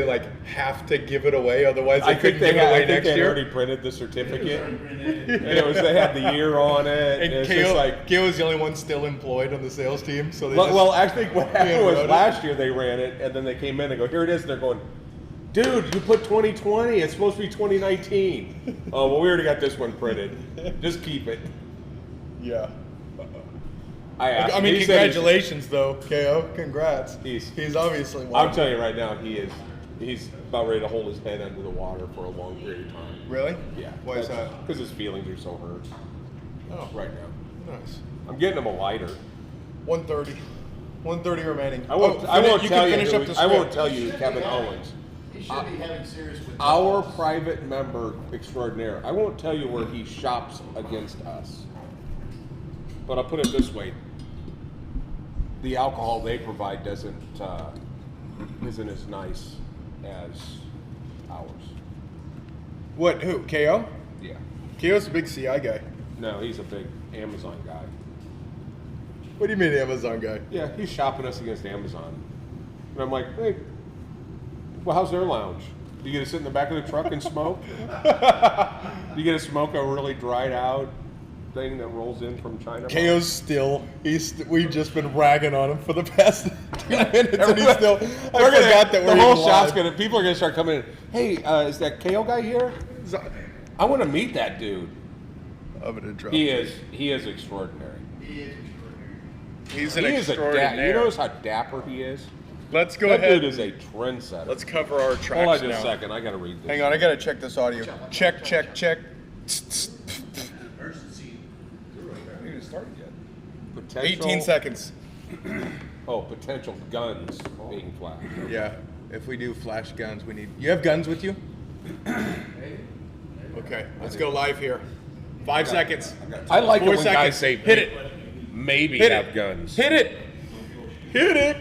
like have to give it away, otherwise I they think couldn't give it away next they year. already printed the certificate, and they had the year on it. And it's just like, Kale was the only one still employed on the sales team, so they well, I think what happened was wrote it. last year they ran it, and then they came in and go, here it is, and they're going, dude, you put 2020, it's supposed to be 2019. Oh, well, we already got this one printed. Just keep it. Yeah. I asked I him. mean, He said congratulations, though, KO. Congrats. He's obviously won. I'm telling you right now, he's about ready to hold his head under the water for a long period of time. Really? Yeah. Why is that? Because his feelings are so hurt. Oh, Right now. nice. I'm getting him a lighter. 130. 130 remaining. I won't tell you Kevin Owens. He should be having serious with Our private member extraordinaire. I won't tell you where he shops against us. But I'll put it this way. The alcohol they provide isn't as nice as ours. What? Who? KO? Yeah. KO's a big CI guy. No, he's a big Amazon guy. What do you mean, Amazon guy? Yeah, he's shopping us against Amazon. And I'm like, hey, well, how's their lounge? You get to sit in the back of the truck and smoke? You get to smoke a really dried out thing that rolls in from China? KO's still, we've just been ragging on him for the past 2 minutes, and he's still, I forgot that we're the whole even shop's live. people are gonna start coming in. Hey, is that KO guy here? I want to meet that dude. I'm gonna drop He it. is extraordinary. He is extraordinary. He's an You extraordinary. notice how dapper he is? Let's go That ahead. dude is a trendsetter. Let's cover our tracks Hold on just now. a second. I gotta read this. Hang on, I gotta check this audio. Check. Emergency. I haven't even started yet. Potential, 18 seconds. Oh, potential guns being flashed. Yeah, if we do flash guns, we need. You have guns with you? Okay, let's go live here. 5 seconds. I like it 4 when seconds. guys say Hit it. maybe Hit have it. guns. Hit it. Hit it.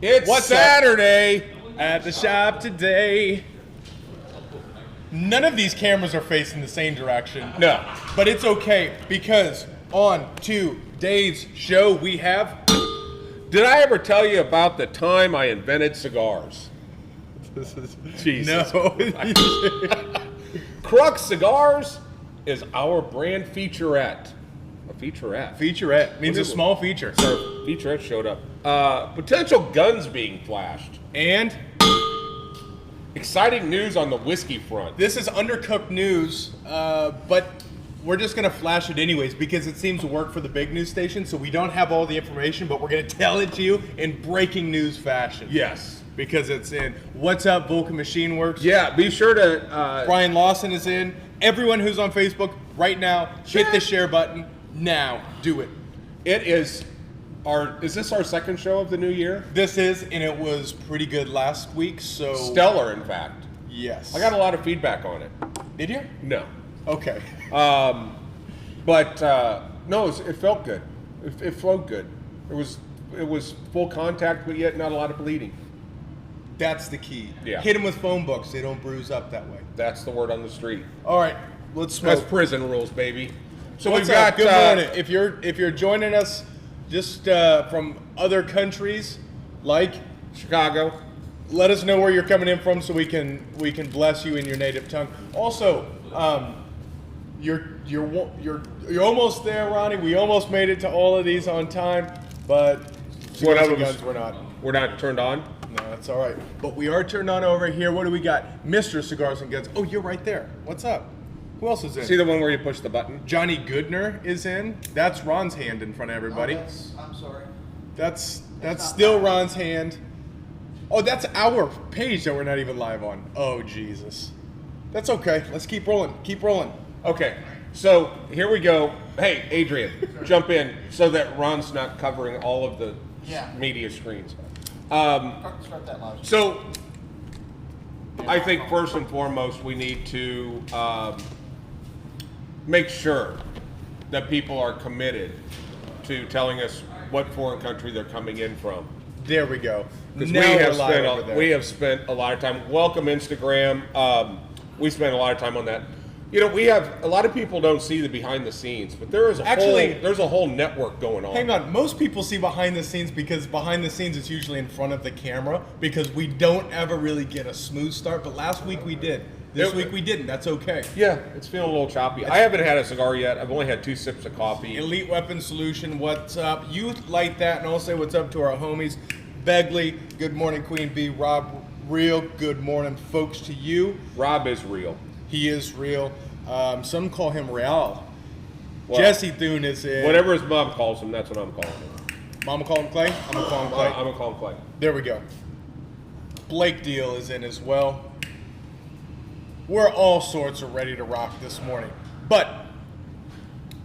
It's What's up? Saturday. At the shop today. None of these cameras are facing the same direction. No. But it's okay because on today's show we have. Did I ever tell you about the time I invented cigars? Jesus. No. Crux Cigars is our brand featurette. A featurette. Featurette means a small feature. Our featurette showed up. Potential guns being flashed. And Exciting news on the whiskey front. this is undercooked news, but we're just going to flash it anyways because it seems to work for the big news station, so we don't have all the information, but we're going to tell it to you in breaking news fashion. Yes. Because it's in What's Up Vulcan Machine Works. Yeah, be sure to... Brian Lawson is in. Everyone who's on Facebook right now, hit the share button. Now, do it. it is this our second show of the new year? This is, and it was pretty good last week, so... Stellar, in fact. Yes. I got a lot of feedback on it. Did you? No. Okay. But no, it felt good. It flowed good. It was full contact, but yet not a lot of bleeding. That's the key. Yeah. Hit them with phone books. They don't bruise up that way. That's the word on the street. All right, let's That's smoke. prison rules, baby. So What's we've up? got Good morning. If you're joining us just from other countries, like, Chicago. let us know where you're coming in from so we can bless you in your native tongue. Also, you're almost there, Ronnie. We almost made it to all of these on time, but One of Cigars and them's- Guns we're not. We're not turned on. No, that's all right. But we are turned on over here. What do we got? Mr. Cigars and Guns. Oh, you're right there. What's up? Who else is in? See the one where you push the button? Johnny Goodner is in. That's Ron's hand in front of everybody. I'm sorry. That's still Ron's hand. Oh, that's our page that we're not even live on. Oh, Jesus. That's okay. Let's keep rolling. Keep rolling. Okay, so here we go. Hey, Adrian, jump in so that Ron's not covering all of the media screens. Start that loud. So, I think first and foremost we need to make sure that people are committed to telling us what foreign country they're coming in from. There we go. Because Now we're live over there. we have spent a lot of time. Welcome Instagram. We spent a lot of time on that. You know, we have a lot of people don't see the behind the scenes, but there's a whole network going on. Hang on, most people see behind the scenes because behind the scenes it's usually in front of the camera because we don't ever really get a smooth start. But last week we did. This week we didn't. That's okay. Yeah, it's feeling a little choppy. I haven't had a cigar yet. I've only had 2 sips of coffee. Elite Weapon Solution, what's up? You light that, and I'll say what's up to our homies. Begley, good morning, Queen Bee. Rob, real good morning, folks, to you. Rob is real. He is real. Some call him Real. Well, Jesse Thune is in. Whatever his mom calls him, that's what I'm calling him. Mama call him Clay? I'm going to call him Clay. I'm gonna call him Clay. There we go. Blake Deal is in as well. We're all sorts of ready to rock this morning. But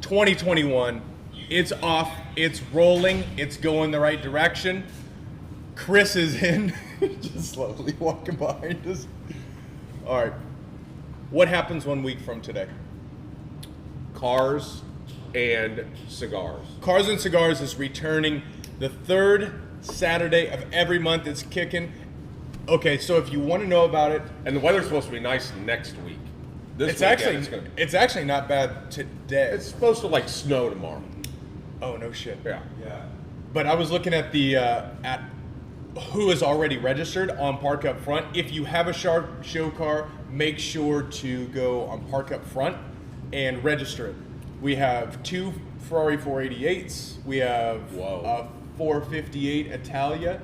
2021, it's off, it's rolling, it's going the right direction. Chris is in, just slowly walking behind us. All right. What happens 1 week from today? Cars and cigars. Cars and Cigars is returning the 3rd Saturday of every month. It's kicking. Okay, so if you want to know about it, And the weather's supposed to be nice next week. it's weekend, actually not bad today. it's supposed to like snow tomorrow. Oh no shit. Yeah. But I was looking at the at who is already registered on Park Up Front. If you have a show car, make sure to go on Park Up Front and register it. We have 2 Ferrari 488s. We have Whoa. a 458 Italia.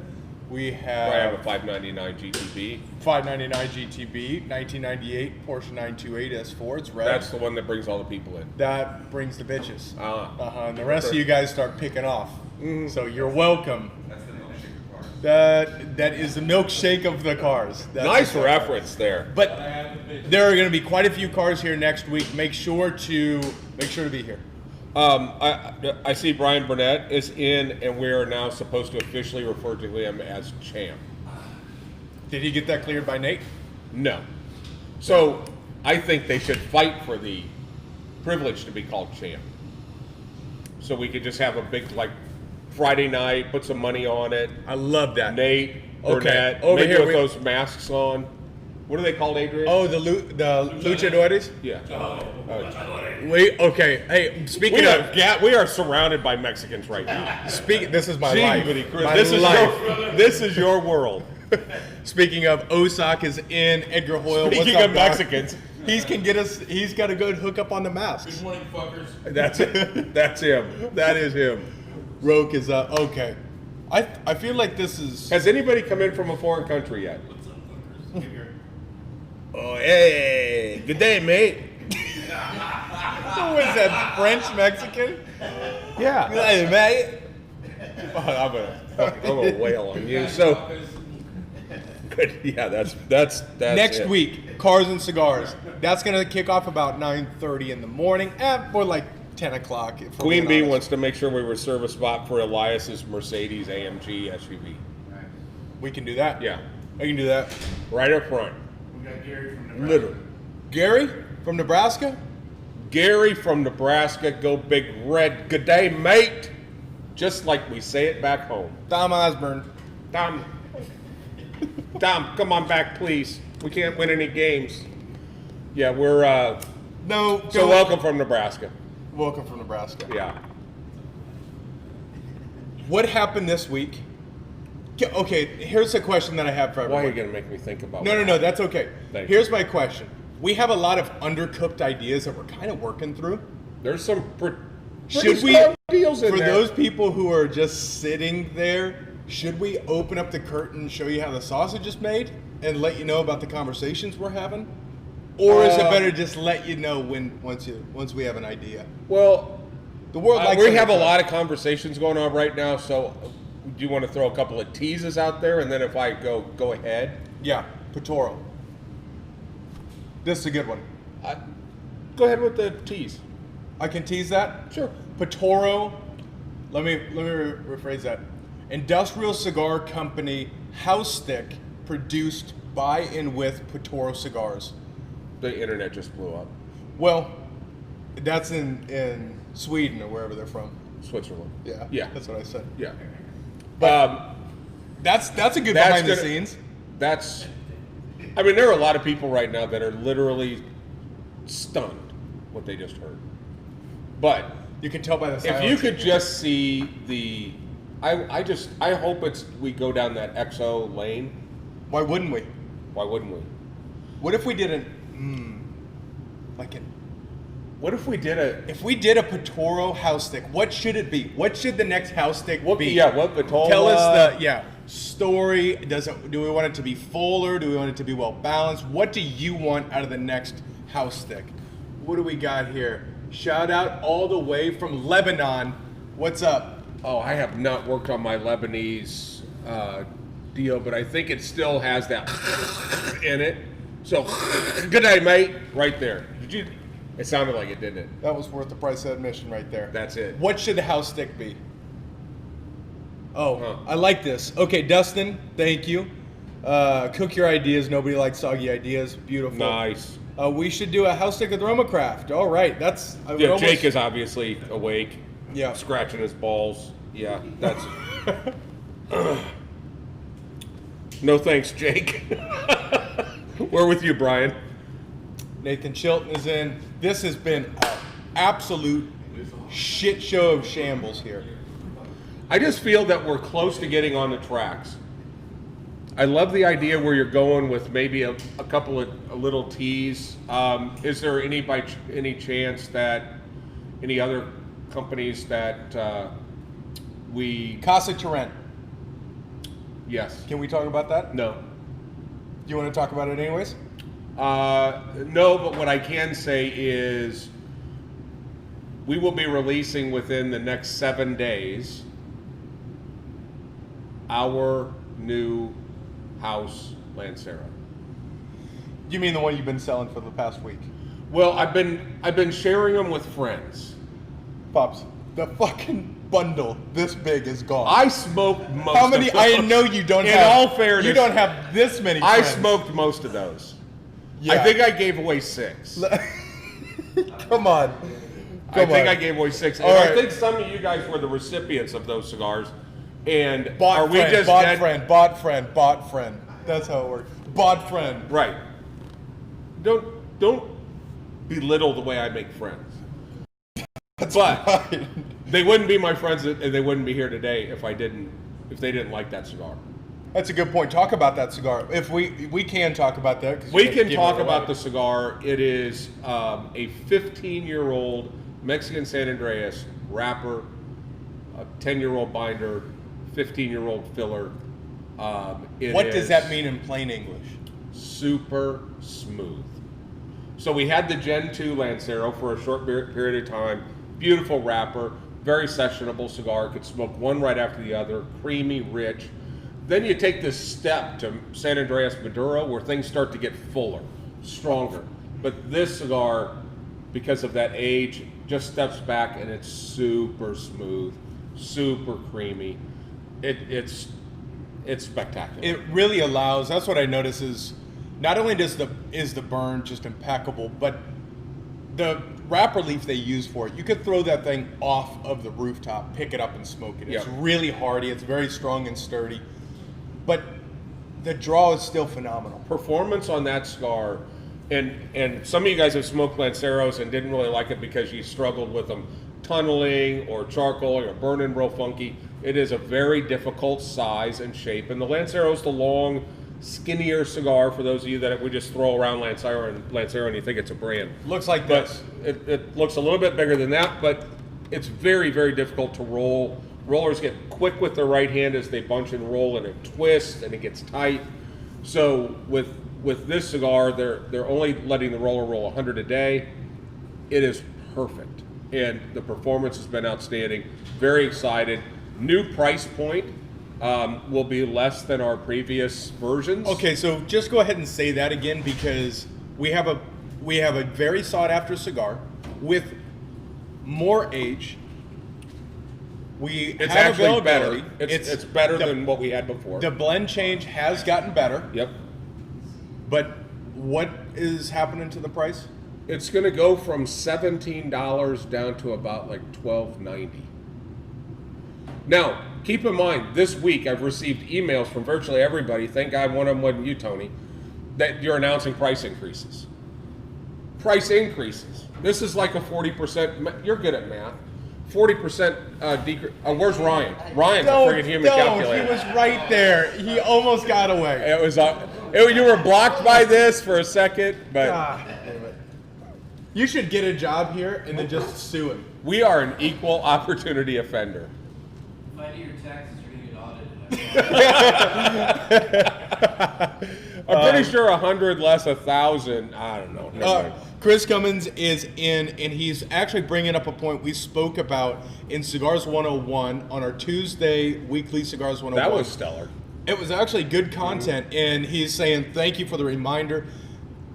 We have I have a 599 GTB. 599 GTB, 1998 Porsche 928 S4. It's red. That's the one that brings all the people in. That brings the bitches. Ah. And the rest of you guys start picking off. So you're welcome. That's the milkshake of cars. That is the milkshake of the cars. That's Nice exactly- reference there. But there are going to be quite a few cars here next week. Make sure to be here. I see Brian Burnett is in, and we are now supposed to officially refer to him as champ. Did he get that cleared by Nate? No. So I think they should fight for the privilege to be called champ. So we could just have a big like Friday night, put some money on it. I love that. Nate, Okay, Burnett, over maybe here with we- those masks on. What are they called, Adrian? Oh, the luchadores. yeah. Wait, okay. Hey, speaking of We are surrounded by Mexicans right now. this is my life. Jeebity Chris, My this is life. this is your world. Speaking of, Osak is in. Edgar Hoyle. Speaking what's up, of Doc? Mexicans. He's got a good hook up on the masks. Good morning, fuckers. That's it. That's him. That is him. Roke is okay. I feel like this is. Has anybody come in from a foreign country yet? What's up, fuckers? Come here. Oh, hey, good day, mate. Who is that? French Mexican? Yeah. Hey, mate. Oh, I'm gonna wail on you. So, good. Yeah, that's Next it. week, Cars and Cigars. That's gonna kick off about 9:30 in the morning, or like 10 o'clock. if we're Queen being Bee honest. wants to make sure we reserve a spot for Elias's Mercedes AMG SUV. We can do that. Yeah, We can do that. right up front. We got Gary from Nebraska. Literally. Gary from Nebraska. Gary from Nebraska, go big red. Good day, mate. Just like we say it back home. Tom Osborne. Tom, come on back, please. We can't win any games. Yeah, we're No. so welcome from Nebraska. Welcome from Nebraska. Yeah. What happened this week? Okay, here's a question that I have for Why are everyone. you gonna make me think about? No, that's okay. Thank Here's my question. We have a lot of undercooked ideas that we're kind of working through. There's some pretty Should we, strong deals in for there. those people who are just sitting there, should we open up the curtain, show you how the sausage is made, and let you know about the conversations we're having? Or is it better just let you know once we have an idea? Well, The world likes we have a undercooked. lot of conversations going on right now. So, do you want to throw a couple of teases out there, and then if I go ahead? Yeah, Patoro. This is a good one. Go ahead with the tease. I can tease that. Sure. Patoro. Let me rephrase that. Industrial cigar company house stick produced by and with Patoro cigars. The internet just blew up. Well, that's in Sweden or wherever they're from. Switzerland. Yeah. Yeah. That's what I said. Yeah. But that's a good That's behind the gonna- scenes. I mean, there are a lot of people right now that are literally stunned what they just heard. But You can tell by the if silence. you could just see the, I hope we go down that XO lane. Why wouldn't we? Why wouldn't we? What if we did if we did a Patoro house stick? What should it be? What should the next house stick be? Yeah, what Vitola? Tell us the story. Do we want it to be fuller? Do we want it to be well balanced? What do you want out of the next house stick? What do we got here? Shout out all the way from Lebanon. What's up? Oh, I have not worked on my Lebanese deal, but I think it still has that in it. So, good night, mate. Right there. Did you? It sounded like it, didn't it? That was worth the price of admission right there. That's it. What should the house stick be? Oh, Huh. I like this. Okay, Dustin, thank you. Cook your ideas. Nobody likes soggy ideas. Beautiful. Nice. We should do a house stick with Romacraft. All right, that's. Yeah, Jake is obviously awake. Yeah. Scratching his balls. Yeah, that's. No thanks, Jake. We're with you, Brian. Nathan Chilton is in. This has been an absolute shit show of shambles here. I just feel that we're close to getting on the tracks. I love the idea where you're going with maybe a couple of little teas. Is there any chance that any other companies that we? Casa Torrent. Yes. Can we talk about that? No. Do you want to talk about it anyways? No, but what I can say is we will be releasing within the next 7 days our new house Lancero. You mean the one you've been selling for the past week? Well, I've been sharing them with friends. Pops, the fucking bundle this big is gone. I smoked most. How many? Of those. I know you don't. In have, all fairness, you don't have this many. I friends. smoked most of those. Yeah. I think I gave away 6. Come on. I think I gave away 6. And All I right. think some of you guys were the recipients of those cigars. And Bought are we friend, just bought dead? friend, bought friend, bought friend. That's how it works. Bought friend. Right. Don't belittle the way I make friends. That's But right. they wouldn't be my friends, and they wouldn't be here today if they didn't like that cigar. That's a good point. Talk about that cigar. If we can talk about that. 'Cause We you're can giving talk it about away. the cigar. It is a 15-year-old Mexican San Andreas wrapper, a 10-year-old binder, 15-year-old filler. What does that mean in plain English? Super smooth. So we had the Gen 2 Lancero for a short period of time. Beautiful wrapper, very sessionable cigar. Could smoke one right after the other. Creamy, rich. Then you take this step to San Andreas Maduro where things start to get fuller, stronger. But this cigar, because of that age, just steps back and it's super smooth, super creamy. It's spectacular. It really allows. That's what I notice is not only is the burn just impeccable, but the wrapper leaf they use for it, you could throw that thing off of the rooftop, pick it up and smoke it. It's Yep. really hardy. It's very strong and sturdy, but the draw is still phenomenal. Performance on that cigar, and some of you guys have smoked Lanceros and didn't really like it because you struggled with them tunneling or charcoal or burning real funky. It is a very difficult size and shape, and the Lancero is the long, skinnier cigar for those of you that we just throw around Lancero and you think it's a brand. Looks like But this. it looks a little bit bigger than that, but it's very, very difficult to roll. Rollers get quick with their right hand as they bunch and roll, and it twists and it gets tight. So with this cigar, they're only letting the roller roll 100 a day. It is perfect, and the performance has been outstanding. Very excited. New price point will be less than our previous versions. Okay, so just go ahead and say that again because we have a very sought after cigar with more age. We It's have actually availability. better. It's better the- than what we had before. The blend change has gotten better, Yep. but what is happening to the price? It's going to go from $17 down to about like $12.90. Now, keep in mind, this week I've received emails from virtually everybody. Thank God one of them wasn't you, Tony, that you're announcing price increases. price increases. This is like a 40%. You're good at math. 40% decrease. Where's Ryan? Ryan's a friggin' human calculator. He was right there. He almost got away. It was. You were blocked by this for a second, but Damn it. You should get a job here and then just sue him. we are an equal opportunity offender. If I do your taxes, you're gonna get audited. I'm pretty sure 100 less 1,000. I don't know. Never mind. Chris Cummins is in, and he's actually bringing up a point we spoke about in Cigars 101 on our Tuesday weekly Cigars 101. That was stellar. It was actually good content, and he's saying thank you for the reminder.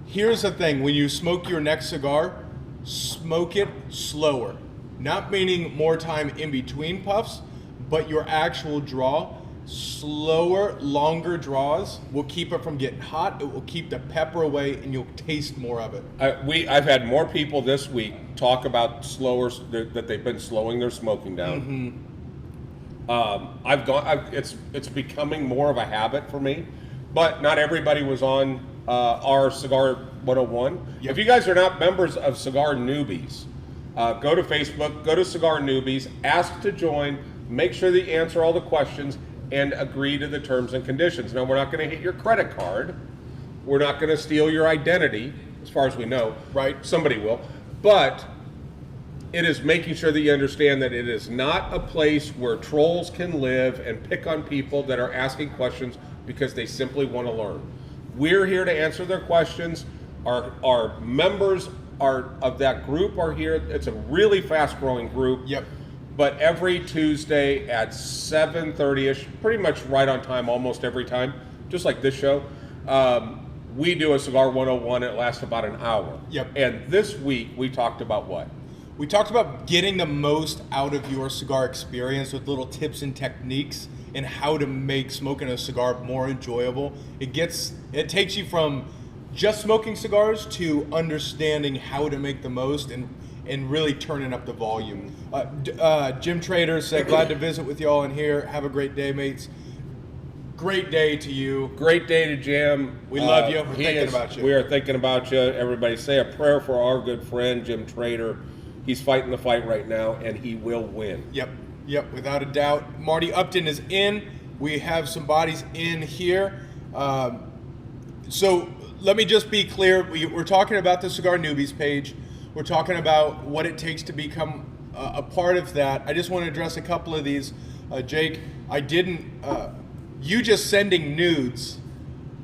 Here's the thing: when you smoke your next cigar, smoke it slower. Not meaning more time in between puffs, but your actual draw. Slower, longer draws will keep it from getting hot. It will keep the pepper away, and you'll taste more of it. I've had more people this week talk about that they've been slowing their smoking down. It's becoming more of a habit for me, but not everybody was on our Cigar 101. Yep. If you guys are not members of Cigar Newbies, go to Facebook, go to Cigar Newbies, ask to join, make sure that you answer all the questions, and agree to the terms and conditions. Now, we're not going to hit your credit card. We're not going to steal your identity, as far as we know. Right. Somebody will. But it is making sure that you understand that it is not a place where trolls can live and pick on people that are asking questions because they simply want to learn. We're here to answer their questions. Our members of that group are here. It's a really fast-growing group. Yep. But every Tuesday at 7:30ish, pretty much right on time almost every time, just like this show, we do a Cigar 101. It lasts about an hour. Yep. And this week we talked about what? We talked about getting the most out of your cigar experience with little tips and techniques and how to make smoking a cigar more enjoyable. It takes you from just smoking cigars to understanding how to make the most and really turning up the volume. Jim Trader said, glad to visit with y'all in here. Have a great day, mates. Great day to you. Great day to Jim. We love you. We're thinking about you. We are thinking about you. Everybody say a prayer for our good friend, Jim Trader. He's fighting the fight right now, and he will win. Yep, without a doubt. Marty Upton is in. We have some bodies in here. So let me just be clear. We're talking about the Cigar Newbies page. We're talking about what it takes to become a part of that. I just want to address a couple of these. Jake, you just sending nudes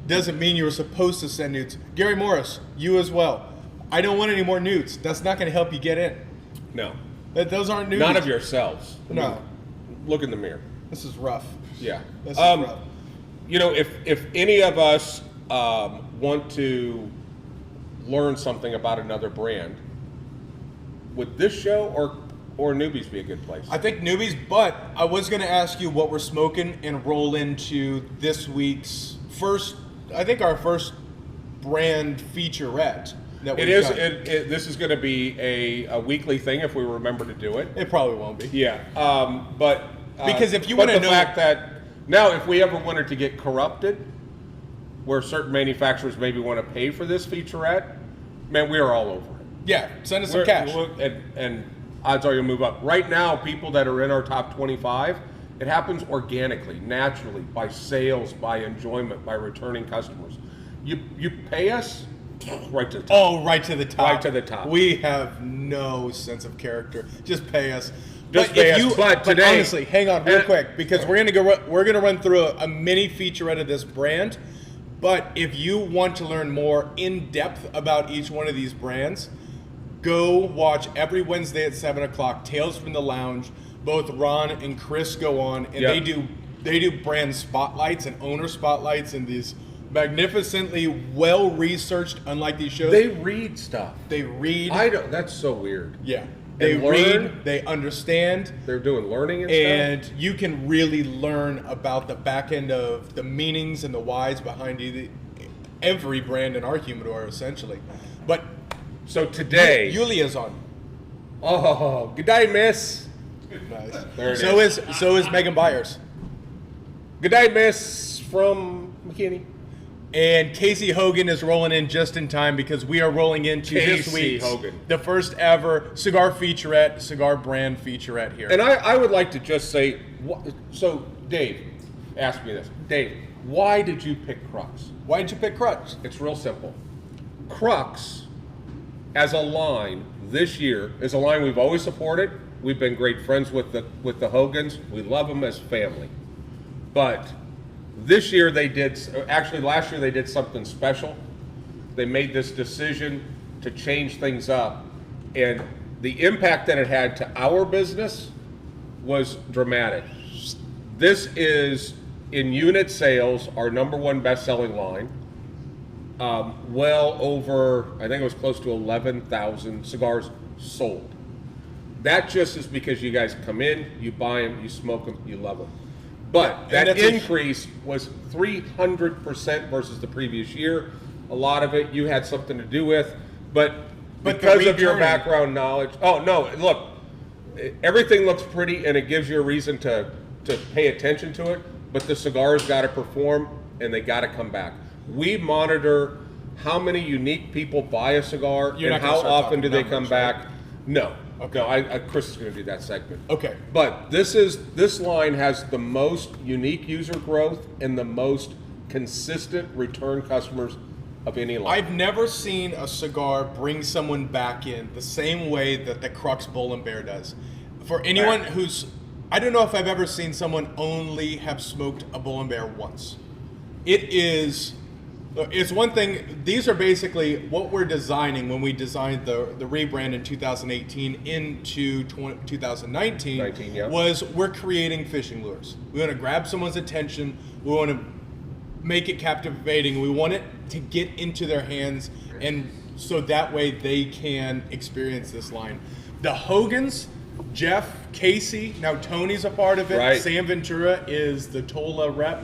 doesn't mean you were supposed to send nudes. Gary Morris, you as well. I don't want any more nudes. That's not going to help you get in. No. Those aren't nudes. None of yourselves. No. Look in the mirror. This is rough. Yeah. This is rough. You know, if any of us want to learn something about another brand, would this show or Newbies be a good place? I think Newbies, but I was going to ask you what we're smoking and roll into this week's our first brand featurette. That It is. This is going to be a weekly thing if we remember to do it. It probably won't be. Yeah. But because if you want to know the fact that now, if we ever wanted to get corrupted, where certain manufacturers maybe want to pay for this featurette, man, we are all over it. Yeah, send us some cash. And odds are you'll move up. Right now, people that are in our top 25, it happens organically, naturally, by sales, by enjoyment, by returning customers. You pay us right to the top. Oh, right to the top. Right to the top. We have no sense of character. Just pay us. Just pay us. But today, honestly, hang on real quick because we're gonna run through a mini featurette of this brand. But if you want to learn more in depth about each one of these brands, go watch every Wednesday at 7 o'clock. Tales from the Lounge. Both Ron and Chris go on, and they do brand spotlights and owner spotlights and these magnificently well researched. Unlike these shows, they read stuff. They read. That's so weird. Yeah, they read. They understand. They're doing learning and stuff. And you can really learn about the back end of the meanings and the whys behind every brand in our humidor, essentially. But so today, Yulia's on. Oh, good day, miss. Nice. There it So is Megan Byers. Good day, miss from McKinney. And Casey Hogan is rolling in just in time because we are rolling into this Casey week's Hogan. the first ever cigar featurette, cigar brand featurette here. And I would like to just say, so Dave, ask me this. Dave, why did you pick Crux? Why did you pick Crux? It's real simple. Crux, as a line this year, is a line we've always supported. We've been great friends with the Hogans. We love them as family. But this year last year they did something special. They made this decision to change things up. And the impact that it had to our business was dramatic. This is, in unit sales, our #1 best-selling line. Well over, I think it was close to 11,000 cigars sold. That just is because you guys come in, you buy them, you smoke them, you love them. But that increase was 300% versus the previous year. A lot of it you had something to do with, but because of your background knowledge. Oh no, look, everything looks pretty and it gives you a reason to pay attention to it, but the cigars got to perform and they got to come back. We monitor how many unique people buy a cigar and how often do they come back. No. Okay. No, Chris is going to do that segment. Okay. But this line has the most unique user growth and the most consistent return customers of any line. I've never seen a cigar bring someone back in the same way that the Crux Bull and Bear does. For anyone I don't know if I've ever seen someone only have smoked a Bull and Bear once. It's one thing. These are basically what we're designing when we designed the rebrand in 2018 into 2019. Was we're creating fishing lures. We want to grab someone's attention. We want to make it captivating. We want it to get into their hands, and so that way they can experience this line. The Hogans, Jeff, Casey, now Tony's a part of it. Right. Sam Ventura is the Tola rep.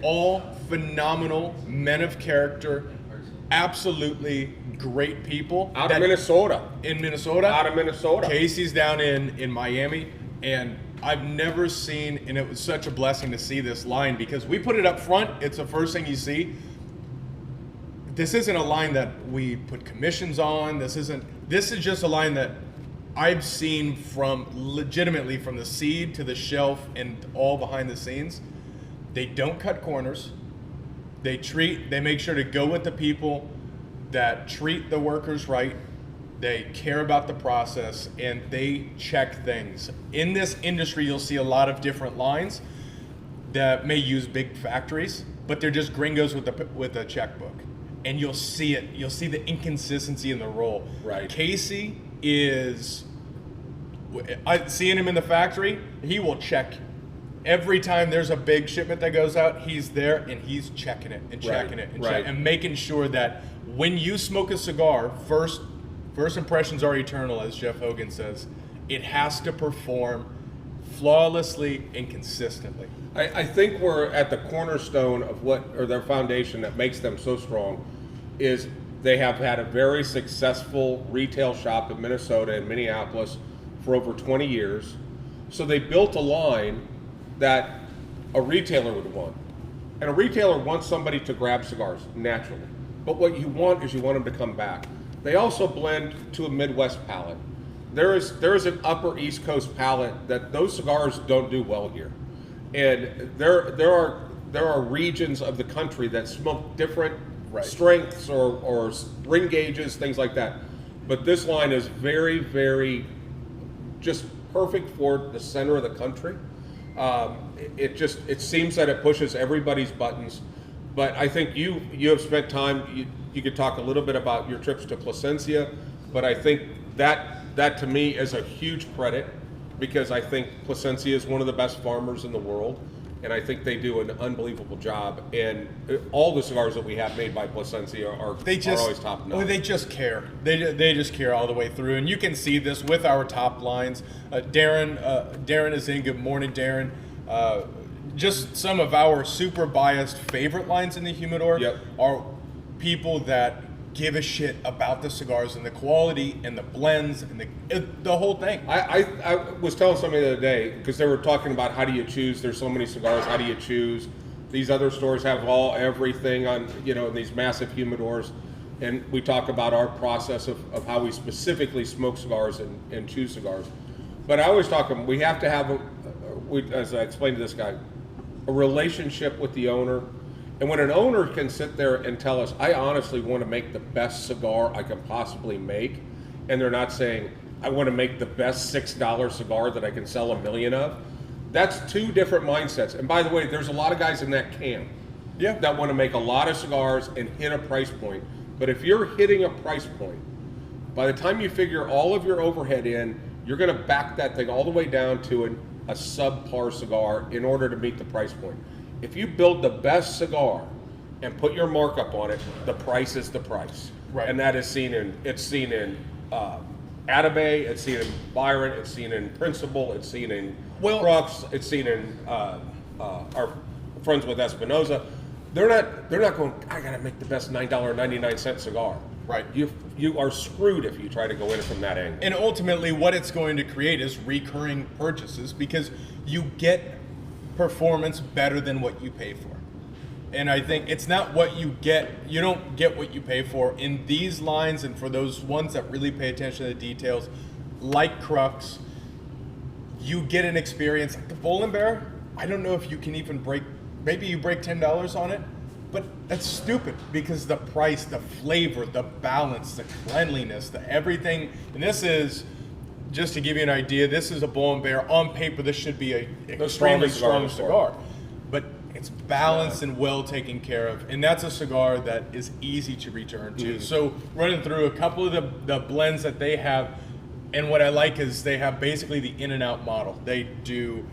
All phenomenal men of character, absolutely great people. Out of Minnesota. In Minnesota. Out of Minnesota. Casey's down in Miami, and I've never seen, and it was such a blessing to see this line because we put it up front. It's the first thing you see. This isn't a line that we put commissions on. This is just a line that I've seen legitimately from the seed to the shelf and all behind the scenes. They don't cut corners. They make sure to go with the people that treat the workers right. They care about the process and they check things. In this industry, you'll see a lot of different lines that may use big factories, but they're just gringos with a checkbook. And you'll see it. You'll see the inconsistency in the roll. Right. Casey is, seeing him in the factory, he will check. Every time there's a big shipment that goes out, he's there and he's checking it and checking it and making sure that when you smoke a cigar, first impressions are eternal, as Jeff Hogan says. It has to perform flawlessly and consistently. I think we're at the cornerstone of their foundation that makes them so strong is they have had a very successful retail shop in Minnesota and Minneapolis for over 20 years. So they built a line that a retailer would want. And a retailer wants somebody to grab cigars, naturally. But what you want is you want them to come back. They also blend to a Midwest palate. There is an upper East Coast palate that those cigars don't do well here. And there are regions of the country that smoke different strengths or ring gauges, things like that. But this line is very, very just perfect for the center of the country. It seems that it pushes everybody's buttons. But I think you have spent time, you could talk a little bit about your trips to Plasencia, but I think that to me is a huge credit because I think Plasencia is one of the best farmers in the world, and I think they do an unbelievable job. And all the cigars that we have made by Plasencia are always top notch. They just care. They just care all the way through, and you can see this with our top lines. Darren is in. Good morning, Darren. Just some of our super biased favorite lines in the humidor are people that give a shit about the cigars and the quality and the blends and the whole thing. I was telling somebody the other day, because they were talking about how do you choose, there's so many cigars, how do you choose? These other stores have everything on, these massive humidors. And we talk about our process of how we specifically smoke cigars and chew cigars. But I always we have to have, as I explained to this guy, a relationship with the owner. And when an owner can sit there and tell us, I honestly want to make the best cigar I can possibly make, and they're not saying, I want to make the best $6 cigar that I can sell 1 million of, that's two different mindsets. And by the way, there's a lot of guys in that camp that want to make a lot of cigars and hit a price point. But if you're hitting a price point, by the time you figure all of your overhead in, you're going to back that thing all the way down to a subpar cigar in order to meet the price point. If you build the best cigar and put your markup on it, the price is the price. Right. And that is seen in Atabay, it's seen in Byron, it's seen in Principal, it's seen in Crux, it's seen in our friends with Espinosa. They're not going, I gotta make the best $9.99 cigar. Right. You are screwed if you try to go in from that angle. And ultimately what it's going to create is recurring purchases, because you get performance better than what you pay for. And I think it's not what you get. You don't get what you pay for in these lines. And for those ones that really pay attention to the details, like Crux, you get an experience. Like the Bull and Bear, I don't know if you can even maybe you break $10 on it, but that's stupid, because the price, the flavor, the balance, the cleanliness, the everything. And this is, just to give you an idea, this is a Bull and Bear. On paper, this should be an extremely strong cigar. But it's balanced and well taken care of, and that's a cigar that is easy to return to. So running through a couple of the blends that they have, and what I like is they have basically the in and out model. They do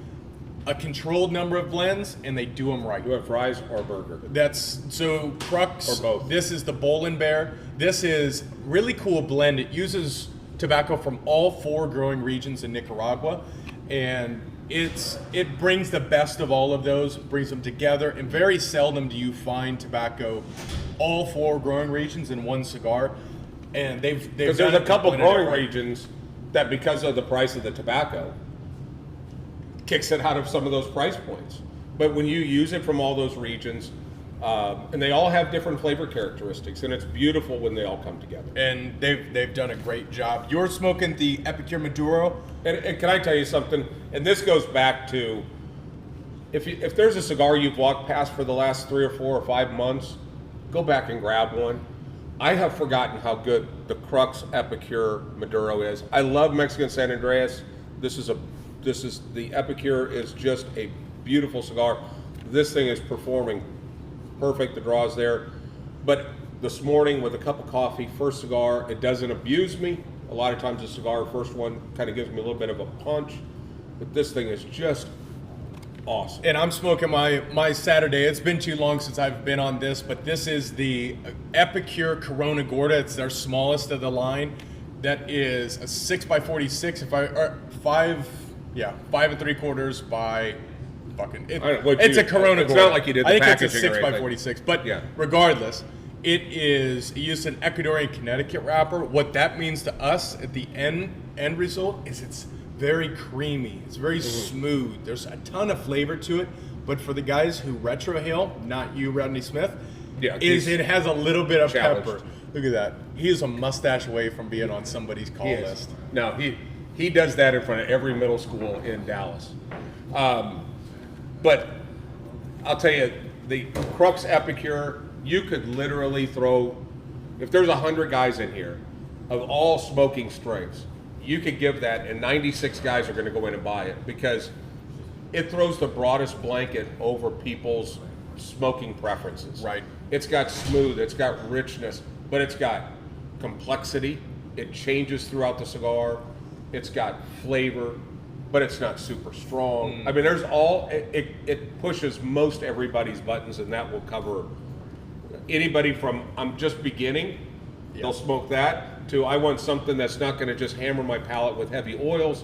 a controlled number of blends, and they do them right. You have fries or burger? That's so Crux. Or both. This is the Bull and Bear. This is really cool blend. It uses tobacco from all 4 growing regions in Nicaragua, and it brings the best of all of those, brings them together, and very seldom do you find tobacco, all 4 growing regions in one cigar. And they've there's a couple growing regions that, because of the price of the tobacco, kicks it out of some of those price points. But when you use it from all those regions, and they all have different flavor characteristics, and it's beautiful when they all come together. And they've done a great job. You're smoking the Epicure Maduro. And can I tell you something? And this goes back to, if there's a cigar you've walked past for the last 3 or 4 or 5 months, go back and grab one. I have forgotten how good the Crux Epicure Maduro is. I love Mexican San Andreas. The Epicure is just a beautiful cigar. This thing is performing perfect. The draw's there. But this morning with a cup of coffee, first cigar, it doesn't abuse me. A lot of times the cigar, first one, kind of gives me a little bit of a punch. But this thing is just awesome. And I'm smoking my Saturday. It's been too long since I've been on this, but this is the Epicure Corona Gorda. It's their smallest of the line. That is a 6x46, 5 3/4 by fucking. It's a Corona Gorda. It's not like you did the packaging. I think it's a packaging or 6x46, but regardless, it used an Ecuadorian Connecticut wrapper. What that means to us at the end result is it's very creamy. It's very smooth. There's a ton of flavor to it, but for the guys who retrohale, not you, Rodney Smith, it has a little bit of pepper. Look at that. He is a mustache away from being on somebody's call list. No, he does that in front of every middle school in Dallas. But I'll tell you, the Crux Epicure, you could literally throw, if there's 100 guys in here of all smoking strengths, you could give that, and 96 guys are going to go in and buy it, because it throws the broadest blanket over people's smoking preferences. Right. It's got smooth, it's got richness, but it's got complexity. It changes throughout the cigar. It's got flavor, but it's not super strong. I mean, there's it pushes most everybody's buttons, and that will cover anybody from I'm just beginning, they'll smoke that, to I want something that's not going to just hammer my palate with heavy oils,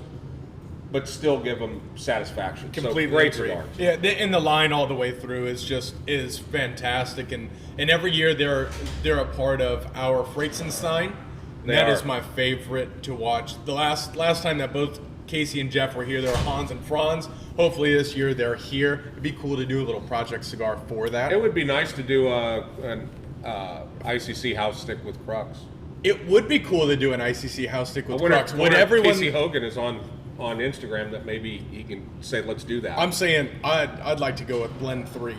but still give them satisfaction. Completely so, great agree. cigars. Yeah, and the line all the way through is fantastic, and every year they're a part of our Freizenstein. That is my favorite to watch. The last time that both Casey and Jeff were here. There were Hans and Franz. Hopefully this year they're here. It'd be cool to do a little project cigar for that. It would be nice to do an ICC house stick with Crux. It would be cool to do an ICC house stick with Crux. When Would everyone? Casey Hogan is on Instagram, that maybe he can say, let's do that. I'm saying I'd like to go with blend 3,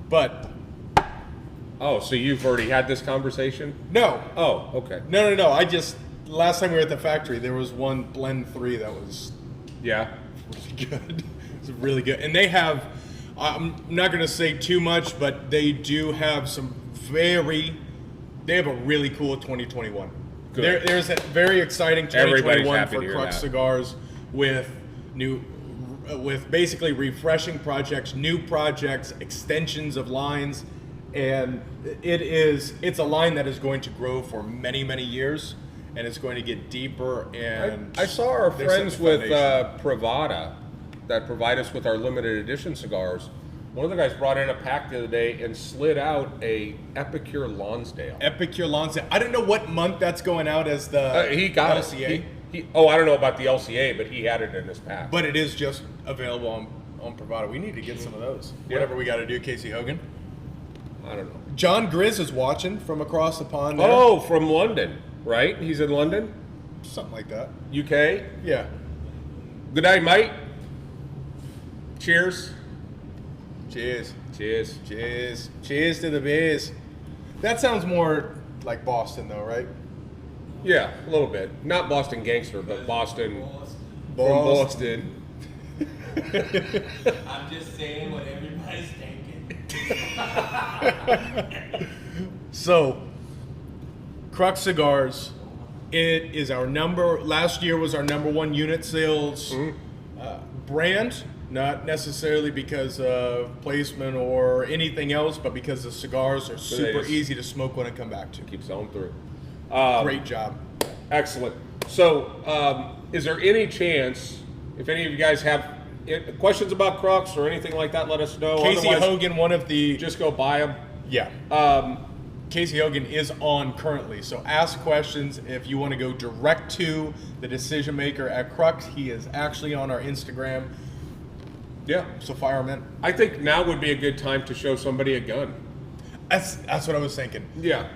but Oh, so you've already had this conversation? no. Oh, okay. No. I just last time we were at the factory, there was one blend 3 that was Yeah. really good. It's really good, and they have. I'm not going to say too much, but they do have some They have a really cool 2021. Good. There's a very exciting Everybody's 2021 happy to for hear Crux that. Cigars with basically refreshing projects, new projects, extensions of lines, and it's a line that is going to grow for many, many years, and it's going to get deeper. And I saw our they're setting friends the with foundation. Privada that provide us with our limited edition cigars. One of the guys brought in a pack the other day and slid out a Epicure Lonsdale. Epicure Lonsdale. I don't know what month that's going out as the He got LCA, it. I don't know about the LCA, but he had it in his pack. but it is just available on Privada. We need to get some of those. Yeah. Whatever we got to do, Casey Hogan. I don't know. John Grizz is watching from across the pond there. Oh, from London, right? He's in London, Something like that. UK. Yeah. Good night, mate. Cheers. Cheers. Cheers. Cheers. Cheers to the beers. That sounds more like Boston, though, right? Yeah, a little bit. Not Boston gangster, but Boston. From Boston. Boston. I'm just saying what everybody's thinking. So, Crux Cigars, it is last year was our #1 unit sales brand, not necessarily because of placement or anything else, but because the cigars are super is. easy to smoke when I come back to. Keep selling through. Great job. Excellent. So, is there any chance, if any of you guys have questions about Crux or anything like that, let us know. Casey Otherwise, Hogan, one of the just go buy them. yeah. Casey Hogan is on currently, so ask questions if you want to go direct to the decision maker at Crux. He is actually on our Instagram, Yeah. so fire him in. I think now would be a good time to show somebody a gun. That's what I was thinking. Yeah.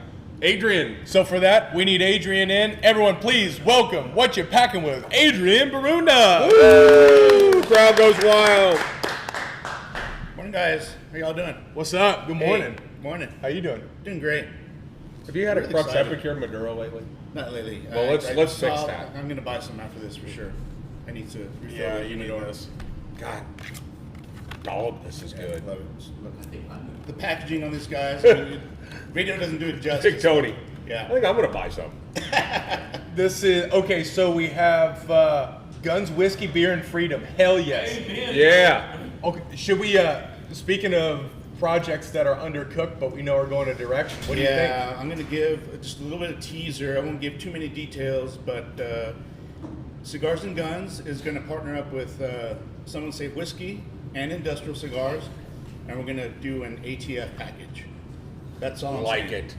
Adrian. So for that, we need Adrian in. Everyone, please welcome What You Packing With, Adrian Barunda. Woo! Crowd goes wild. Morning, guys. How y'all doing? What's up? Good morning. Hey, morning. How you doing? Doing great. Have you had a Really Crux excited. Epicure Maduro lately? Not lately. Well, let's fix that. I'm gonna buy some after this for sure. I need to refill Yeah, the you need humidor. this. God. All of this is good. Love it. The packaging on this, guys. I mean, radio doesn't do it justice. Big Tony. Yeah. I think I'm going to buy some. This is okay. So we have guns, whiskey, beer, and freedom. Hell yes. Yeah. Okay. Should we? Speaking of projects that are undercooked, but we know are going a direction. What do you think? Yeah, I'm gonna give just a little bit of teaser. I won't give too many details, but Cigars and Guns is gonna partner up with Someone Say Whiskey and Industrial Cigars, and we're gonna do an ATF package. That's all I'm Like saying. it.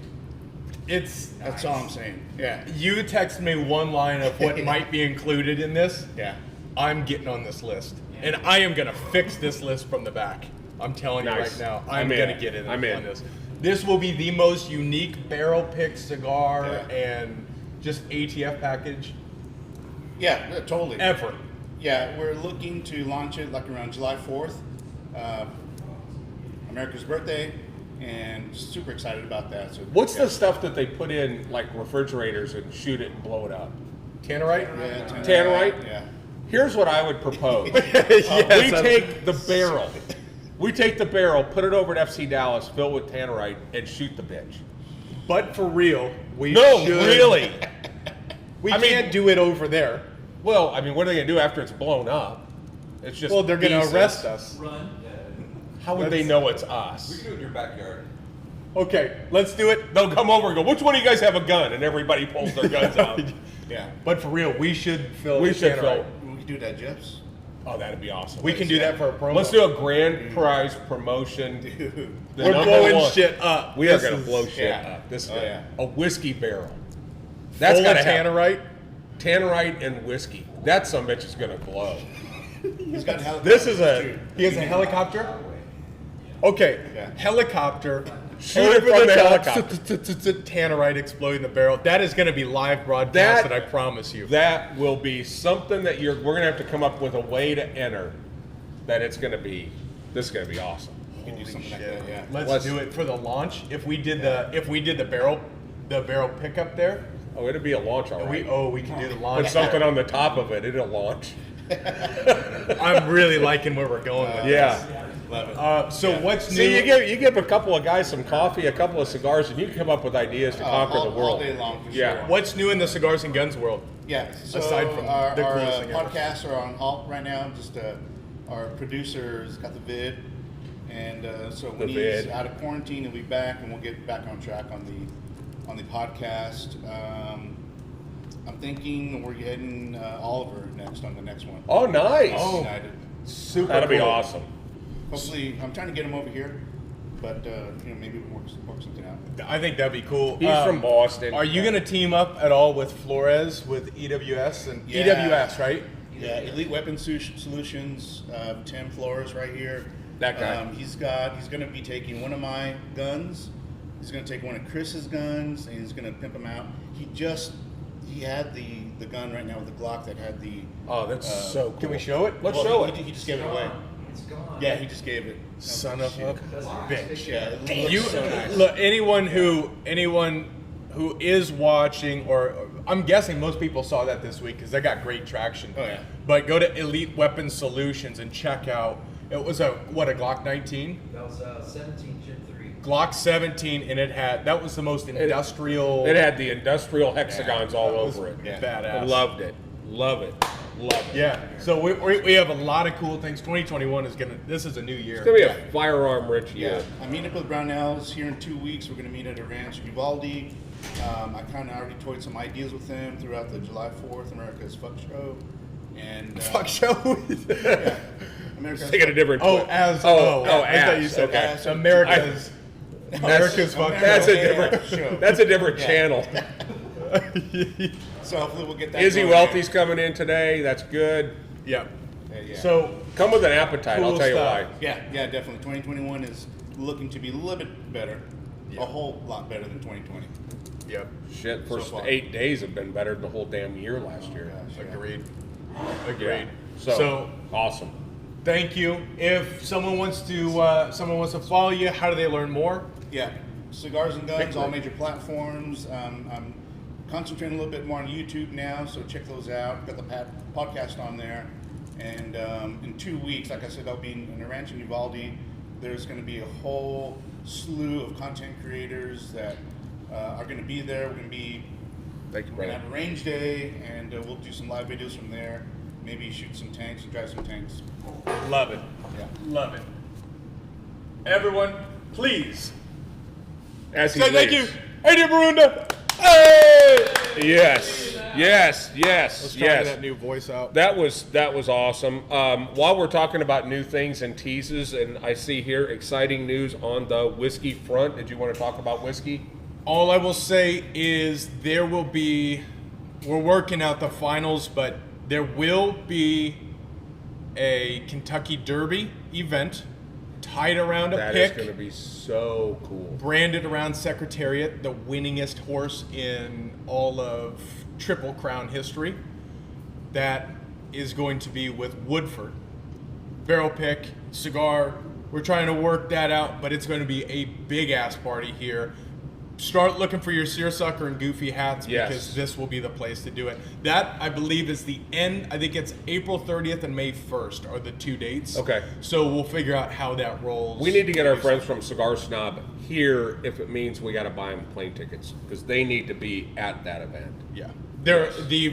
That's all I'm saying. Yeah. You text me one line of what might be included in this. Yeah. I'm getting on this list, and I am gonna fix this list from the back. I'm telling you Nice. right now, I'm I'm in. gonna get in I'm in. on this. This will be the most unique barrel picked cigar Yeah. and just ATF package Yeah, totally. ever. Yeah, we're looking to launch it like around July 4th, America's birthday, and super excited about that. So What's the stuff that they put in, like, refrigerators and shoot it and blow it up? Tannerite? Yeah, Tannerite? Yeah. Here's what I would propose. Yes, We that's- take the barrel. We take the barrel, put it over at FC Dallas, fill it with Tannerite, and shoot the bitch. But for real, we No, should. really. We I mean- can't do it over there. Well, I mean, what are they going to do after it's blown up? It's just Well, they're gonna pieces. arrest us. Run. How would they know it's us? We can do it in your backyard. Okay, let's do it. They'll come over and go, which one of you guys have a gun? And everybody pulls their guns out. Yeah. But for real, we should fill. We with should Tannerite. fill. We can do that, Jeffs. Oh, that'd be awesome. We can do that for a promo. Let's do a grand prize promotion. Dude. The We're number blowing one. shit up. We are This going to is- blow shit yeah. up. This is Oh, yeah. a whiskey barrel. That's Full got of to have Tannerite. Tannerite and whiskey. That son of a bitch is gonna blow. He's got This is too. he has a helicopter. Okay, Yeah. helicopter. Shoot it from the helicopter. Tannerite exploding the barrel. That is going to be live broadcast, I promise you. That will be something that we're gonna have to come up with a way to enter. That this is gonna be awesome. You can do something like that, yeah. Let's do it for the launch. If we did the barrel pickup there, Oh, it'll be a launch, all right. we can do the Put launch. something on the top of it, it'll launch. I'm really liking where we're going with Yeah. Love it. this. So what's new? See, you give a couple of guys some coffee, a couple of cigars, and you can come up with ideas to conquer the world. All day long, for Yeah. sure. What's new in the cigars and guns world? Yeah. So Aside from our, the our coolest thing ever. podcasts are on halt right now. Just our producer's got the vid, and so when The he's vid. out of quarantine, he'll be back, and we'll get back on track on the podcast. I'm thinking we're getting Oliver next on the next one. Oh, nice. Oh. Excited. Super. That'll be cool. awesome. Hopefully, I'm trying to get him over here, but maybe we'll work something out. I think that'd be cool. He's from Boston. Are you going to team up at all with Flores with EWS and Yeah. EWS, right? Yeah, Elite Weapon Solutions, Tim Flores right here. That guy. He's going to be taking one of my guns. He's going to take one of Chris's guns, and he's going to pimp them out. He had the gun right now with the Glock that had the. Oh, that's so cool. Can we show it? Let's well, show he, it. He just gave it away. It's gone. Yeah, he just gave it. Son of a bitch. Yeah, it looks You so nice. look, anyone who is watching, or I'm guessing most people saw that this week because they got great traction. Oh, yeah. But go to Elite Weapon Solutions and check out. It was a Glock 19, That was 17 Gen 3. Glock 17, and that was the most industrial. It had the industrial hexagons all over it. Yeah. Badass. I loved it. Love it. Love it. Yeah. So we have a lot of cool things. 2021 this is a new year. It's gonna be a firearm rich year. Yeah, I'm meeting up with Brownells here in 2 weeks. We're going to meet at a ranch in Uvalde. I kind of already toyed some ideas with them throughout the July 4th America's Fuck Show. And Fuck show. yeah, America's Taking a different Oh, twist. as oh, I thought you as. said Okay. that. America's Fuck That's a Show. different. Show. That's a different Yeah. channel. So hopefully we'll get that. Izzy going Welty's coming in today. That's good. Yeah. yeah. So Come with an appetite. Cool I'll tell you stuff. why. Yeah, definitely. 2021 is looking to be a little bit better, a whole lot better than 2020. yep. Shit, So first far. 8 days have been better than the whole damn year last year. Agreed. Yeah. Agreed. So awesome. Thank you. If someone wants to follow you, how do they learn more? Yeah, Cigars and Guns, all Victory. major platforms. I'm concentrating a little bit more on YouTube now, so check those out. Got the podcast on there. And in 2 weeks, like I said, I'll be in a ranch in Uvalde. There's going to be a whole slew of content creators that are going to be there. We're going to Thank you, have brother. a range day, and we'll do some live videos from there. Maybe shoot some tanks and drive some tanks. Love it. Yeah. Love it. Everyone, please As he say thank you. leaves. Eddie Barunda. Hey! Yes. Yes. Yes. Let's try that Yes. new voice out. That was awesome. While we're talking about new things and teases, and I see here exciting news on the whiskey front. Did you want to talk about whiskey? All I will say is we're working out the finals, but there will be a Kentucky Derby event tied around a That is pick, going to be so cool. branded around Secretariat, the winningest horse in all of Triple Crown history. That is going to be with Woodford. Barrel pick, cigar. We're trying to work that out, but it's going to be a big ass party here. Start looking for your seersucker and goofy hats Yes. because this will be the place to do it. That, I believe, is the end. I think it's April 30th and May 1st are the 2 dates. Okay. So we'll figure out how that rolls. We need to get our friends from Cigar Snob here if it means we got to buy them plane tickets because they need to be at that event. Yeah. The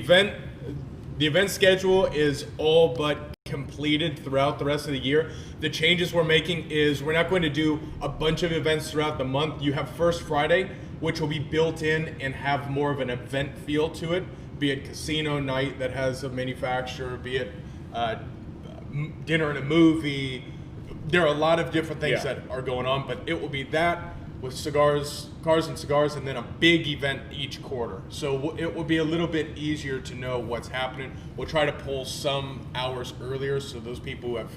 event schedule is all but completed throughout the rest of the year. The changes we're making is we're not going to do a bunch of events throughout the month. You have First Friday, which will be built in and have more of an event feel to it, be it casino night that has a manufacturer, be it dinner and a movie. There are a lot of different things Yeah. that are going on, but it will be that. with cigars, cars and cigars, and then a big event each quarter. So it will be a little bit easier to know what's happening. We'll try to pull some hours earlier so those people who have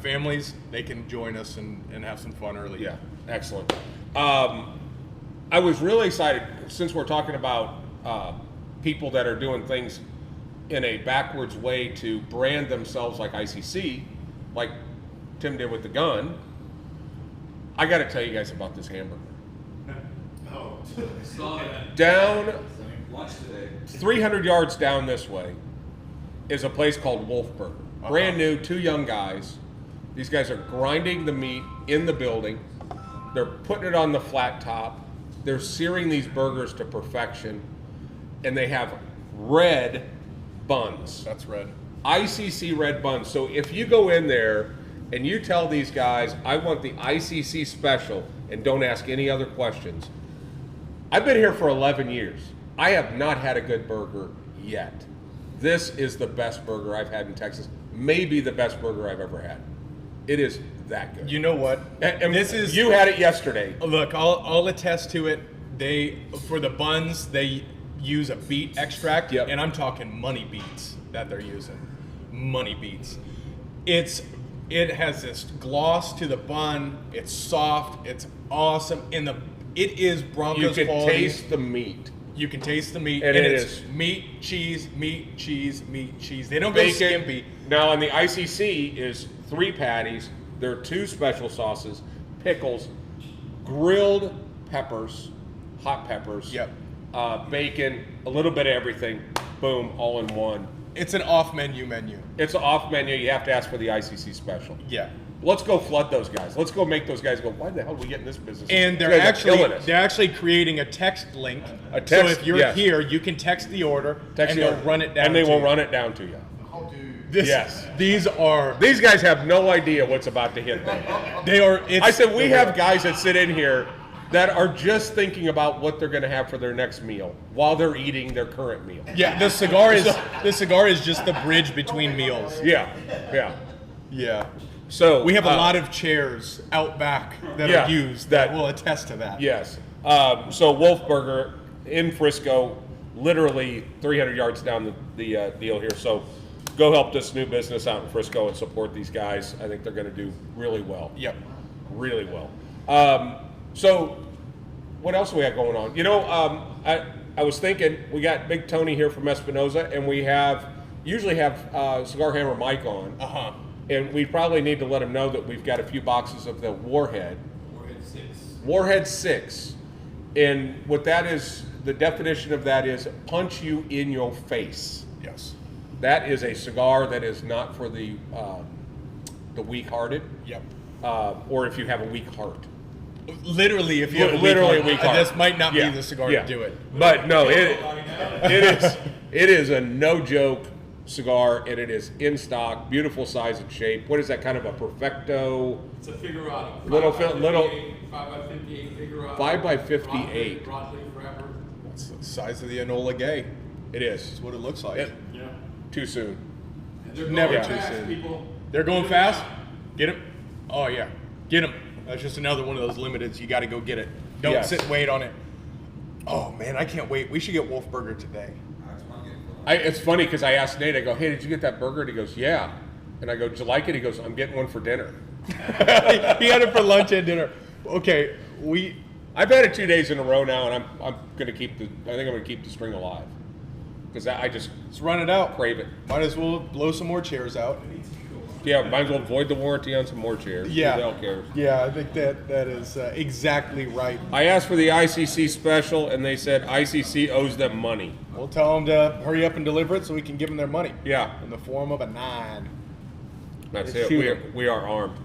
families, they can join us and have some fun early. Yeah, excellent. I was really excited since we're talking about people that are doing things in a backwards way to brand themselves like ICC, like Tim did with the gun. I got to tell you guys about this hamburger. Oh. I saw that. Down Lunch today. 300 yards down this way is a place called Wolf Burger. Brand new, 2 young guys. These guys are grinding the meat in the building. They're putting it on the flat top. They're searing these burgers to perfection. And they have red buns. That's red. ICC red buns. So if you go in there and you tell these guys, I want the ICC special, and don't ask any other questions. I've been here for 11 years. I have not had a good burger yet. This is the best burger I've had in Texas. Maybe the best burger I've ever had. It is that good. You know what? And this is you had it yesterday. Look, I'll attest to it. For the buns, they use a beet extract, Yep. and I'm talking money beets that they're using. Money beets. It has this gloss to the bun. It's soft. It's awesome. It is Broncos You can quality. taste the meat. You can taste the meat, And and it it's is. meat, cheese, meat, cheese, meat, cheese. They don't go Bacon. skimpy. Now on the ICC is 3 patties. There are 2 special sauces, pickles, grilled peppers, hot peppers, Yep. bacon, a little bit of everything. Boom, all in one. It's an off-menu menu. It's an off menu. You have to ask for the ICC special. Yeah. Let's go flood those guys. Let's go make those guys go, why the hell did we get in this business? And These guys are killing us. they're actually creating a text link. A text, so if you're yes. here, you can text the order, Text and the they'll order. run it down. And they to will you. run it down to you. How do Yes. These are These guys have no idea what's about to hit them. they are. It's I said we the- have guys that sit in here that are just thinking about what they're going to have for their next meal while they're eating their current meal. Yeah, the cigar is just the bridge between meals. Yeah, yeah. Yeah. So We have a lot of chairs out back that yeah, are used that will attest to that. Yes. So Wolf Burger in Frisco, literally 300 yards down the deal here. So go help this new business out in Frisco and support these guys. I think they're going to do really well. Yep. Really well. So what else do we have going on? You know, I was thinking we got Big Tony here from Espinosa, and we usually have Cigar Hammer Mike on. Uh-huh. And we probably need to let him know that we've got a few boxes of the Warhead. Warhead 6. Warhead 6. And what that is, the definition of that is punch you in your face. Yes. That is a cigar that is not for the weak-hearted, Yep. or if you have a weak heart. Literally, if you have Literally a weak heart, heart. this might not Yeah, be the cigar yeah. to do it. But no, it is a no joke cigar, and it is in stock, beautiful size and shape. What is that, kind of a perfecto? It's a Figurado. Little 5 by fi- little- 58, 5 by 58 Figurado. 5 by 58. Broadleaf wrapper. It's the size of the Enola Gay. It is. That's what it looks like. It- Yeah. too soon. And they're Never going too fast, soon. people. They're going fast. Get him. Oh yeah, get him. That's just another one of those limiteds. You got to go get it. Don't Yes. sit and wait on it. Oh man, I can't wait. We should get Wolf Burger today. It's funny because I asked Nate, I go, hey, did you get that burger? And he goes, yeah. And I go, did you like it? He goes, I'm getting one for dinner. He had it for lunch and dinner. Okay, I've had it 2 days in a row now, and I'm gonna keep I think I'm gonna keep the string alive because I just let's run it out. crave it. Might as well blow some more chairs out. Yeah, might as well void the warranty on some more chairs. Yeah. Who the hell cares? Yeah, I think that is exactly right. I asked for the ICC special, and they said ICC owes them money. We'll tell them to hurry up and deliver it so we can give them their money. Yeah, In the form of a 9. that's They it. shoot We are armed.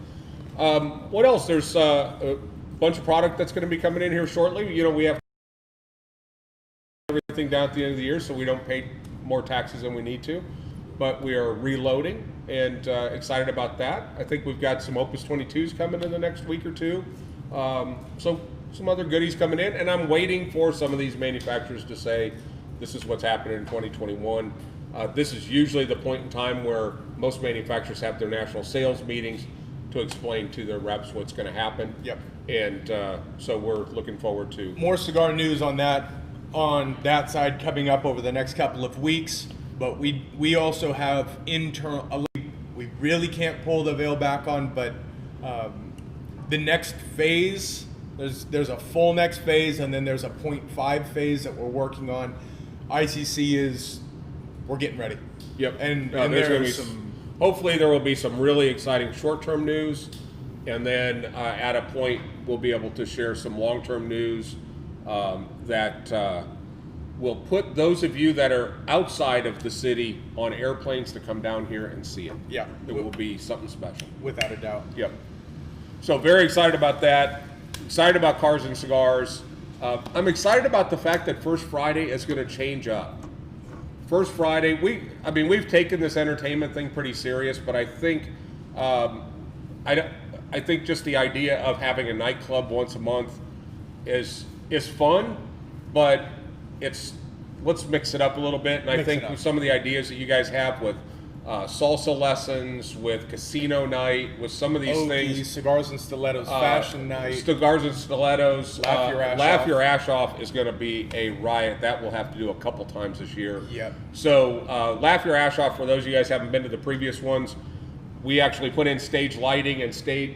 What else? There's a bunch of product that's going to be coming in here shortly. You know, we have everything down at the end of the year, so we don't pay more taxes than we need to. But we are reloading and excited about that. I think we've got some Opus 22s coming in the next week or two. So some other goodies coming in, and I'm waiting for some of these manufacturers to say, this is what's happening in 2021. This is usually the point in time where most manufacturers have their national sales meetings to to explain to their reps what's going to happen. Yep. And so we're looking forward to More cigar news on that side coming up over the next couple of weeks. But we also have internal. We really can't pull the veil back on, but the next phase. There's a full next phase, and then there's a 0.5 phase that we're working on. ICC we're getting ready. Yep. And there's going to be there's hopefully there will be some really exciting short-term news, and then at a point we'll be able to share some long-term news that will put those of you that are outside of the city on airplanes to come down here and see it. Yeah. It will be something special. without a doubt. Yep. So very excited about that. Excited about Cars and Cigars. I'm excited about the fact that First Friday is going to change up. First Friday, we've taken this entertainment thing pretty serious, but I think I think just the idea of having a nightclub once a month is fun, but let's mix it up a little bit. And I think with some of the ideas that you guys have with salsa lessons, with casino night, with some of these things, cigars and stilettos, fashion night, cigars and stilettos, Laugh Your Ash Off. is going to be a riot. That we'll have to do a couple times this year. Yep. So Laugh Your Ash Off, for those of you guys who haven't been to the previous ones, we actually put in stage lighting and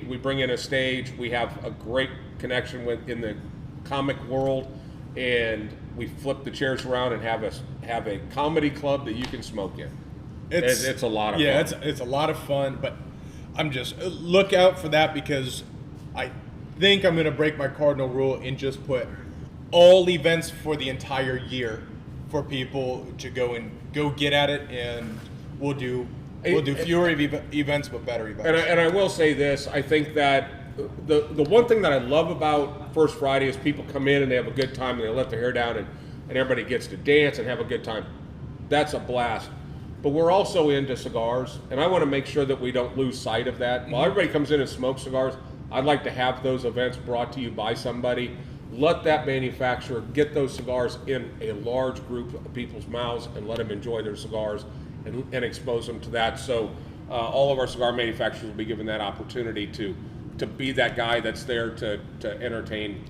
we bring in a stage. We have a great connection in the comic world, and we flip the chairs around and have a comedy club that you can smoke in. It's a lot of fun. Yeah, it's a lot of fun, but I'm just look out for that, because I think I'm going to break my cardinal rule and just put all events for the entire year for people to go get at it, and we'll do fewer events but better events. And I will say this: I think that the one thing that I love about First Friday is people come in and they have a good time and they let their hair down and everybody gets to dance and have a good time. That's a blast. But we're also into cigars, and I want to make sure that we don't lose sight of that. While everybody comes in and smokes cigars, I'd like to have those events brought to you by somebody. Let that manufacturer get those cigars in a large group of people's mouths and let them enjoy their cigars and expose them to that. So all of our cigar manufacturers will be given that opportunity to be that guy that's there to entertain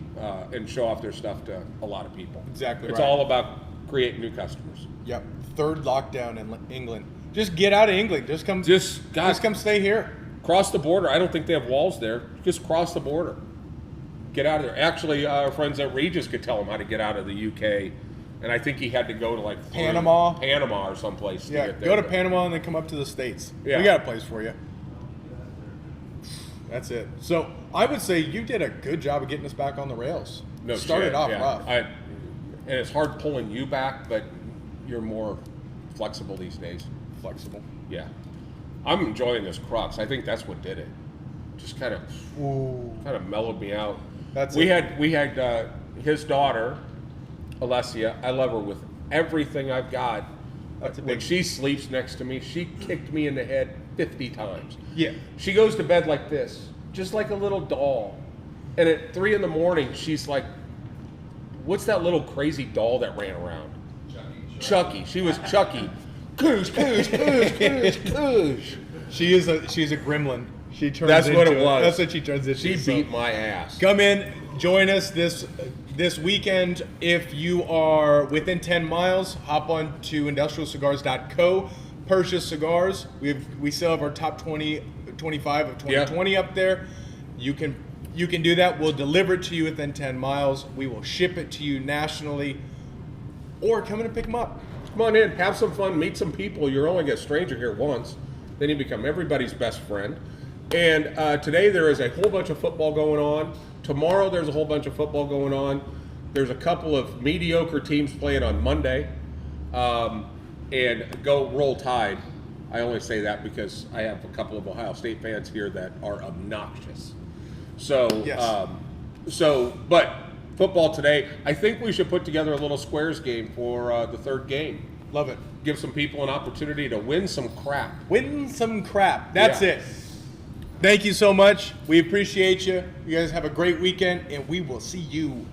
and show off their stuff to a lot of people. Exactly It's right. all about creating new customers. Yep. Third lockdown in England. Just get out of England. Just come stay here. Cross the border. I don't think they have walls there. Just cross the border. Get out of there. Actually, our friends at Regis could tell him how to get out of the UK, and I think he had to go to like Panama or someplace. To Yeah, get there. go to Panama and then come up to the States. Yeah. We got a place for you. That's it. So I would say you did a good job of getting us back on the rails. No Started shit, off yeah. rough. And it's hard pulling you back, but you're more flexible these days. Flexible. Yeah. I'm enjoying this Crux. I think that's what did it. Just kind of mellowed me out. We had his daughter, Alessia. I love her with everything I've got. When she sleeps next to me, she kicked me in the head 50 times. Yeah. She goes to bed like this, just like a little doll. And at 3 a.m, she's like, what's that little crazy doll that ran around? Chucky. She was Chucky. Koosh, koosh, koosh, koosh, koosh. She's a gremlin. She turns That's what it into was. That's what she turns into. She So beat my ass. Come in, join us this weekend. If you are within 10 miles, hop on to industrialcigars.co, purchase cigars. We still have our top 25 of 2020 up there. You can do that. We'll deliver it to you within 10 miles. We will ship it to you nationally, or come in and pick them up. Come on in, have some fun, meet some people. You're only a stranger here once, then you become everybody's best friend. And today there is a whole bunch of football going on. Tomorrow there's a whole bunch of football going on. There's a couple of mediocre teams playing on Monday. And go Roll Tide. I only say that because I have a couple of Ohio State fans here that are obnoxious. So, Yes. But football today, I think we should put together a little squares game for the third game. Love it. Give some people an opportunity to win some crap. Win some crap. That's Yeah. it. Thank you so much. We appreciate you. You guys have a great weekend, and we will see you